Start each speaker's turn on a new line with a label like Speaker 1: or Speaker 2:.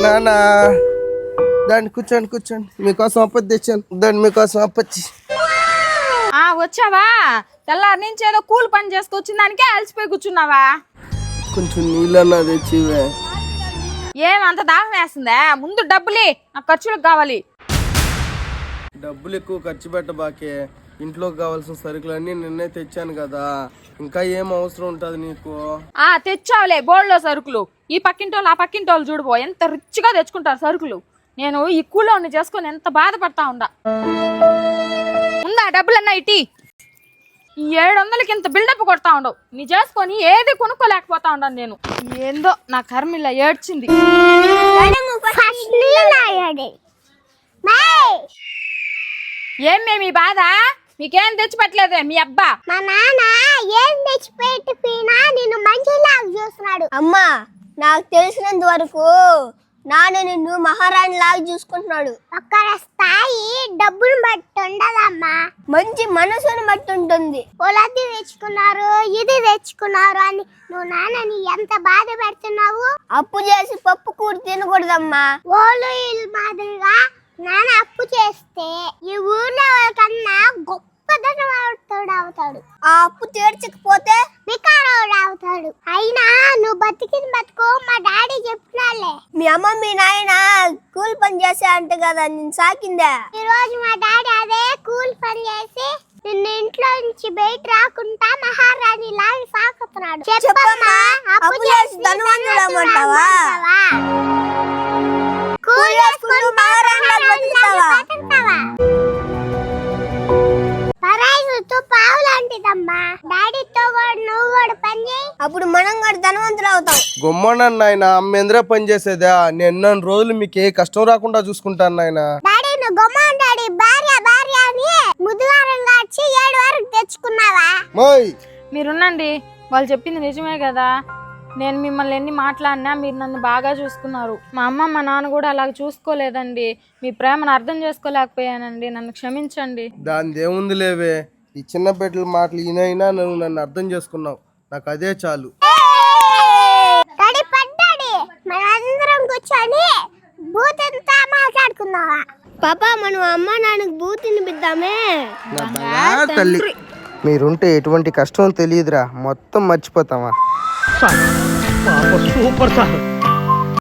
Speaker 1: నానా దాన్ని కూర్చోండి మీకోసం అప్పచ్చి తెచ్చాను. దాన్ని మీకోసం అప్పచ్చి.
Speaker 2: వచ్చావా? తెల్లారి నుంచి ఏదో కూలి పని చేసుకొచ్చిన దానికే అలసిపోయి కూర్చున్నావా?
Speaker 1: కొంచెం నీళ్ళన్నా తెచ్చివే.
Speaker 2: ఏమంత దాహం వేస్తుందా? ముందు డబ్బులే, నాకు ఖర్చులకు కావాలి.
Speaker 1: డబ్బులు ఎక్కువ ఖర్చు పెట్టబాకే. ఇంట్లోకి కావాల్సిన సరుకులన్నీ నిన్నే తెచ్చాను కదా, ఇంకా ఏం అవసరం ఉంటది నీకు?
Speaker 2: తెచ్చావులే బోర్డులో సరుకులు. ఈ పక్కింటోళ్ళు ఆ పక్కింటోళ్ళు చూడబో ఎంత రిచ్గా తెచ్చుకుంటారు సరుకులు. నేను ఈ కూలోని చేసుకొని ఎంత బాధపడతా ఉందా డబ్బులన్నా ఇటీ. ఈ 700కి ఇంత బిల్డప్ కొడతా ఉండవు. నీ చేసుకొని ఏది కొనుక్కోలేకపోతా ఉన్నాను నేను. ఏందో నా కర్మిలా ఏడ్చింది. ఏం మీ బాధ? మీకేం తెచ్చిపెట్టలేదే మీ అబ్బా?
Speaker 3: మా నాన్న ఏం తెచ్చిపెట్టిపోయినా నిన్ను మంచిలాగా చూస్తున్నాడు. అమ్మా, నాకు తెలిసినంత వరకు నాన్న నిన్ను మహారాణి లాగా చూసుకుంటున్నాడు. ఒక్కర స్థాయి డబ్బును బట్టి ఉండదమ్మా, మంచి మనసుని బట్టి ఉంటుంది. పొలది తెచ్చుకున్నారు, ఇది తెచ్చుకున్నారు అని నువ్వు నాన్నని ఎంత బాధ పెడుతున్నావు. అప్పు చేసి పప్పు కూర తినకూడదమ్మా. ఓళ్ళు ఇల్లు మాదిరిగా నాన్న అప్పు చేస్తే ఈ ఊర్లో కన్నా గొప్పదనవాడు అవుతాడు. ఆ అప్పు తీర్చకపోతే బికారోడు అవుతాడు. అయినా నువ్వు బతికిన బతుకో మా డాడీ చెప్పినాలే. మీ అమ్మ మీ నాయన కూలి పని చేసే అంట కదా నేను సాకిందా. ఈ రోజు మా డాడీ అదే కూలి పని చేసి నిన్ను ఇంట్లో నుంచి బయట రాకుండా మహారాణి లాగా సాకుతున్నాడు. చెప్పమ్మా, అప్పు చేసి ధనవంతుడమంటావా? కూలి చేసుకుంటూ మహారాణి బతుకుతావా? పరాయితో పావులాంటిదమ్మా. డాడీతో కూడా నువ్వు కూడా పని చేయి, అప్పుడు మనం కూడా ధనవంతులు అవుతాం.
Speaker 1: గొమ్మనన్న నాయన, అమ్మేంద్ర పని చేసేదా? నేను రోజులు మీకు ఏ కష్టం రాకుండా చూసుకుంటాను నాయన.
Speaker 3: డాడీ నువ్వు గొమ్మన్ డాడీ భార్య భార్య అని ముదుగారంగా వచ్చి 7 వరకు తెచ్చుకున్నావా?
Speaker 2: మీరున్నండి, వాళ్ళు చెప్పింది నిజమే కదా. నేను మిమ్మల్ని ఎన్ని మాట్లాడినా మీరు నన్ను బాగా చూసుకున్నారు. మా అమ్మ మా నాన్న కూడా అలాగ చూసుకోలేదండి. మీ ప్రేమను అర్థం చేసుకోలేకపోయానండి, నన్ను క్షమించండి.
Speaker 1: దాని దేవుంది లేవే, ఈ చిన్న బిడ్డల మాటలు ఈయనైనా నువ్వు నన్ను అర్థం చేసుకున్నావు, నాకు అదే చాలు.
Speaker 3: డాడీ పడ్డాడి, మనందరం కూర్చొని బూతంతా మాట్లాడుకున్నావా? పాపా, మనం అమ్మ నాన్నకు బూతిని బిద్దామే.
Speaker 1: తల్లి, మీరుంటే ఎటువంటి కష్టం తెలియదురా, మొత్తం మర్చిపోతావా?
Speaker 4: Super sir.